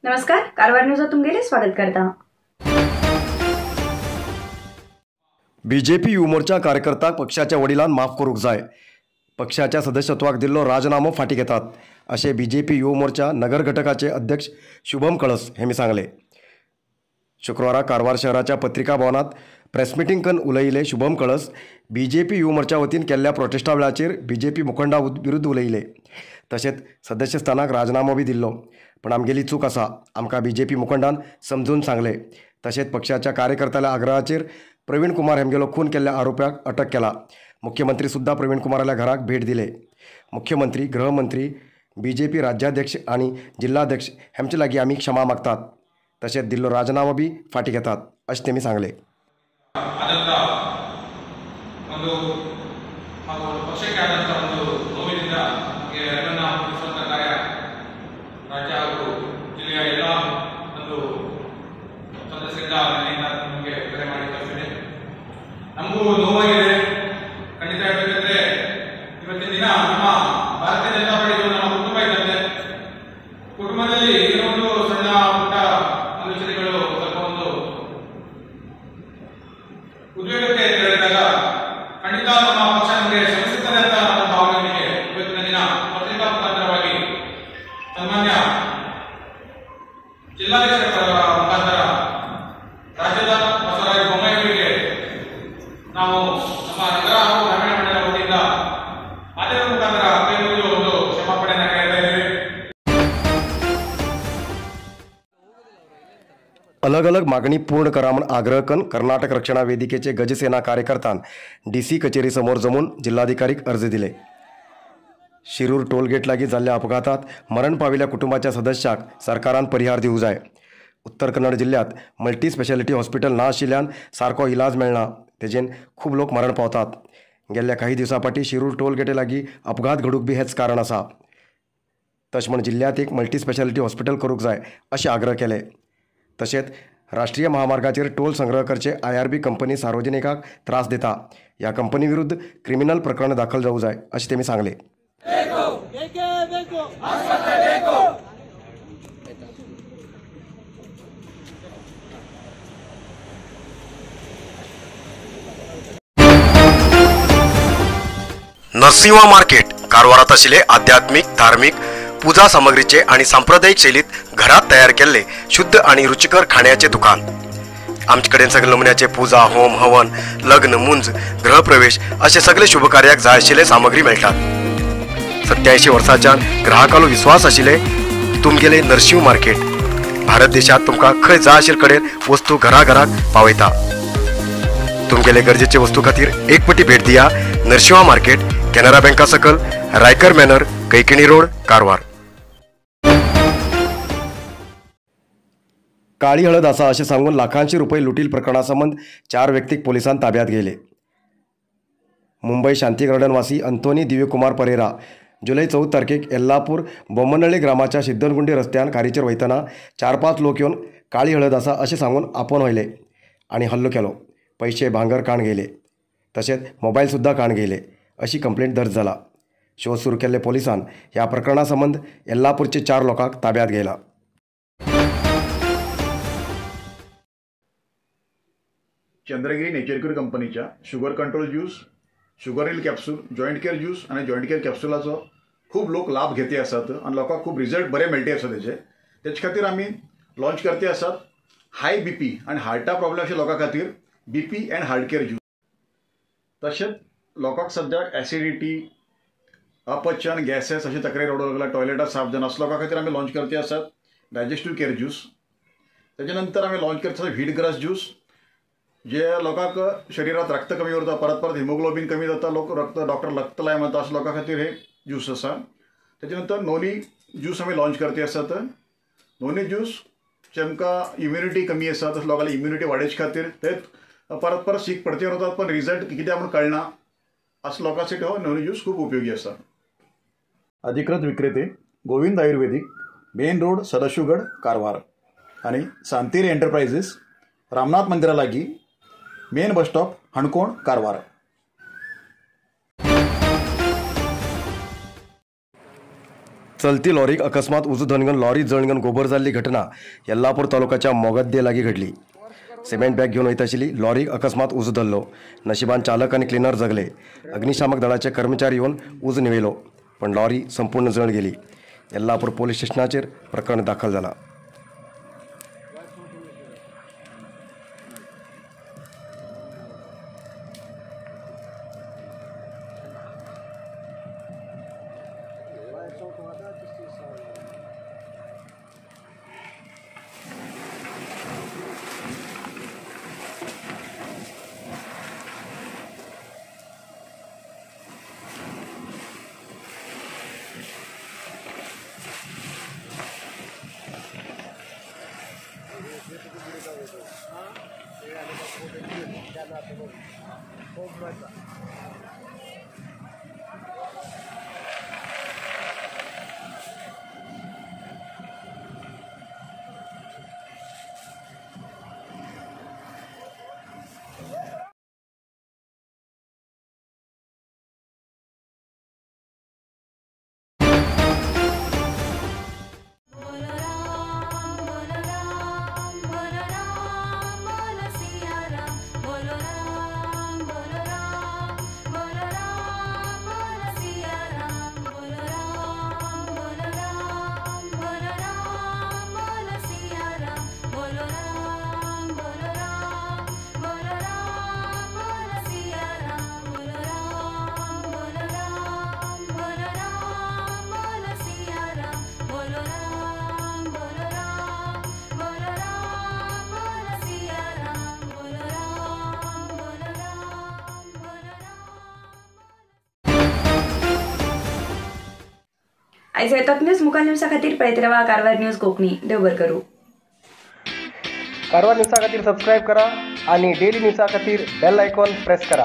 नमस्कार, कारवार न्यूज तुमगेले स्वागत करता। बीजेपी युवमोर्चा कार्यकर्ता पक्षाच्या वडिलांना माफ करूक जाय, पक्षाच्या सदस्यत्वाक दिल्लो राजीनामो फाटी घेतात असे बीजेपी युवमोर्चा नगर घटकाचे अध्यक्ष शुभम कळस हेमी सांगले। शुक्रवारा कारवार शहराच्या पत्रिका भवनात प्रेस मिटींग करून उलयिल्ले शुभम कळस बीजेपी युवमोर्चा वतीन केल्ल्या प्रोटेस्टा वेळाचेर बीजेपी मुखंडा विरुद्ध उलयिल्ले। तशेंच सदस्य स्थानाक राजीनामो बी दिल्लो, पण आमगेली चूक आसा, आमकां बीजेपी मुखंडान समजून सांगले। तशेंच पक्षाच्या कार्यकर्त्याल्या आग्रहाचेर प्रवीण कुमार हेमगेलो खून केल्ल्या आरोप्याक अटक केला। मुख्यमंत्री सुद्धा प्रवीण कुमाराल्या घराक भेट दिले। मुख्यमंत्री, गृहमंत्री, बीजेपी राज्याध्यक्ष आणि जिल्हाध्यक्ष हेमचे लागीं आमी क्षमा मागतात। तशेंच दिल्लो राजीनामो बी फाटी घेतात अशें तेमी सांगले। ನಮಗೂ ನೋವಾಗಿದೆ, ಖಂಡಿತ ಹೇಳಬೇಕಂದ್ರೆ ಇವತ್ತಿನ ದಿನ ನಮ್ಮ ಭಾರತೀಯ ಜನತಾ ಪಾರ್ಟಿ ನಮ್ಮ ಕುಟುಂಬ ಇದ್ದಂತೆ, ಕುಟುಂಬದಲ್ಲಿ ಏನೋ ಒಂದು ಸಣ್ಣ ಪುಟ್ಟ ಆಲೋಚನೆಗಳು ಸ್ವಲ್ಪ ಒಂದು ಉದ್ವೇಗಕ್ಕೆ ಹೇಳಿದಾಗ ಖಂಡಿತ ನಮ್ಮ ಪಕ್ಷ ನಮಗೆ ಶ್ರಮಿಸುತ್ತದೆ ಅಂತ ನಮ್ಮ ಭಾವನೆಗೆ ಇವತ್ತಿನ ದಿನ ಪತ್ರಿಕಾ ಮುಖಾಂತರವಾಗಿ ಸನ್ಮಾನ್ಯ ಜಿಲ್ಲಾಧ್ಯಕ್ಷರ ಮುಖಾಂತರ ರಾಜ್ಯದ ಬಸವರಾಜ ಬೊಮ್ಮಾಯಿಯವರಿಗೆ ನಾವು ನಮ್ಮ ನಗರ ಹಾಗೂ ಗ್ರಾಮೀಣ ಮಂಡಲ ವತಿಯಿಂದ ಮಾಧ್ಯಮದ ಮುಖಾಂತರ ಕೈ ಮುಗಿದು ಒಂದು ಕ್ಷಮಾಪಣೆಯನ್ನು ಕೇಳ್ತಾ ಇದ್ದೇವೆ। अलग अलग मागणी पूर्ण करा म्हणून आग्रह करून कर्नाटक रक्षणा वेदिकेचे गजसेना कार्यकर्त्यान डीसी कचेरी समोर जमून जिल्हाधिकारीक अर्ज दिले। शिरूर टोलगेट लागीं जाल्ल्या अपघातात मरण पाविल्ल्या कुटुंबाच्या सदस्याक सरकारान परिहार दिवूं जाय। उत्तर कन्नड जिल्ह्यात मल्टी स्पेशालिटी हॉस्पिटल ना आशिल्ल्यान सारको इलाज मेळना, तेजेन खूब लोक मरण पावतात। गेल्ल्या काही दिवसां फाटीं शिरूर टोलगेटे लागीं अपघात घडूंक बी हेच कारण आसा। तशें म्हण जिल्ह्यात एक मल्टी स्पेशालिटी हॉस्पिटल करूंक जाय अशें आग्रह केले। तशेंच राष्ट्रीय महामार्गाचेर टोल संग्रह करचे IRB कंपनी सार्वजनिकांक त्रास दिता, ह्या कंपनी विरुद्ध क्रिमिनल प्रकरण दाखल जावूं जाय अशें तेमी सांगले। नरसिंह मार्केट कारवारात आशिल्ले आध्यात्मिक, धार्मिक, पूजा सामग्रीचे आणि सांप्रदायिक शैलीत घरात तयार केलेले शुद्ध आणि रुचिकर खाण्याचे दुकान। आमचे कडेन सगळे नमुन्याचे पूजा, होम, हवन, लग्न, मुंज, गृहप्रवेश असे सगळे शुभ कार्याक जाय आशिल्ले सामग्री मेळटात। 87 वर्सांच्यान ग्राहकालो विश्वास आशिल्ले तुमगेले नरसिंह मार्केट भारत देशात तुमकां खंय जाय आशिल्ले कडेन वस्तू घराघराक पावयता। तुमगेले गरजेचे वस्तू खातीर एक पटी भेट दिया नरसिंह मार्केट, कॅनरा बँका सकल, रायकर मॅनर, कैकिणी रोड, कारवार। काळी हळद आसा अशें सांगून लाखांची रुपये लुटील प्रकरणासंबंध 4 व्यक्तीक पोलिसांन ताब्यात घेयले। मुंबई शांती गार्डन वासी अंतोनी दिव्यकुमार परेरा जुलै 14 तारखेक येल्लापूर बोम्मनहळ्ळी ग्रामाच्या सिद्धनगुंडी रस्त्यान कारयेचेर वयतना 4-5 लोक येवन काळी हळद आसा अशें सांगून आपोवन व्हयले आनी हल्लो केलो। पैसे, भांगर काण घेयले, तशेंच मोबायल सुद्धा काण घेयले अशी कंप्लेंट दर्ज जाला। शोध सुरू केल्ले पोलिसान ह्या प्रकरणासंबंध येल्लापूरचे 4 लोकांक ताब्यात घेयला। चंद्रगिरी नेचरक्यूर कंपनीच्या sugar control juice, sugar hill capsule, joint care juice आणि जॉईंट केअर कॅप्सूलाचो खूप लोक लाभ घेते असतात आणि लोकांक खूप रिझल्ट बरे मेळटे असतात। त्याच्या खातीर आम्ही लॉन्च करते असतात हाय BP आणि हार्टा प्रॉब्लेम अशा लोकां खातीर BP and heart care juice. तशेंच लोकांक सद्याक ॲसिडिटी, अपचन, गॅसेस अशी तक्रारी रडू लागला, टॉयलेटात साफ जाणं असं लोकां खातीर आम्ही लॉन्च करते असतात डायजेस्टिव्ह केअर ज्यूस। त्याच्यानंतर आम्ही लॉन्च करते व्हीटग्रास ज्यूस, जे लोकांक शरीरात रक्त कमी उरता, परत परत हिमोग्लोबिन कमी जाता, लोक डॉक्टर रक्त लाय म्हणता असं लोकां खातीर हे ज्यूस आसा। त्याच्यानंतर नोनी ज्यूस आम्ही लॉन्च करते असतात। नोनी ज्यूस जे आमकां इम्युनिटी कमी आसा तसं लोकांची इम्युनिटी वाडोवचे खातीर ते परत परत सीक पडचे वतात पण रिझल्ट कित्याक म्हणून कळना असं लोकांसाठी हो नोनी ज्यूस खूप उपयोगी आसा। अधिकृत विक्रेते गोविंद आयुर्वेदिक, मेन रोड, सदाशिवगड, कारवार आणि सांतेरी एंटरप्राइजेस, रामनाथ मंदिरा लागीं, मेन बस स्टॉप, हणकोण, कारवार। चलती लॉरीक अकस्मात उजो धनगन लॉरी जळगन गोबर जाल्ली घटना यल्लापूर तालुक्याच्या मोगद्दे लागीं घडली. सिमेंट बॅग घेऊन वयता आशिल्ली लॉरीक अकस्मात उजो धरलो. नशिबान चालक आनी क्लिनर जगले. अग्निशामक दळाचे कर्मचारी येवन उज निवयलो, पण लॉरी संपूर्ण जळ गेली. यल्लापूर पोलीस स्टेशनाचेर प्रकरण दाखल जाला. आयज येतक न्यूज मुखार न्यूजा खातीर पळयत रावा कारवार न्यूज कोंकणी. देव बरें करूं. कारवार न्यूजा खातीर सबस्क्राईब करा आणि डेली न्यूजा खातीर बेल आयकॉन प्रेस करा.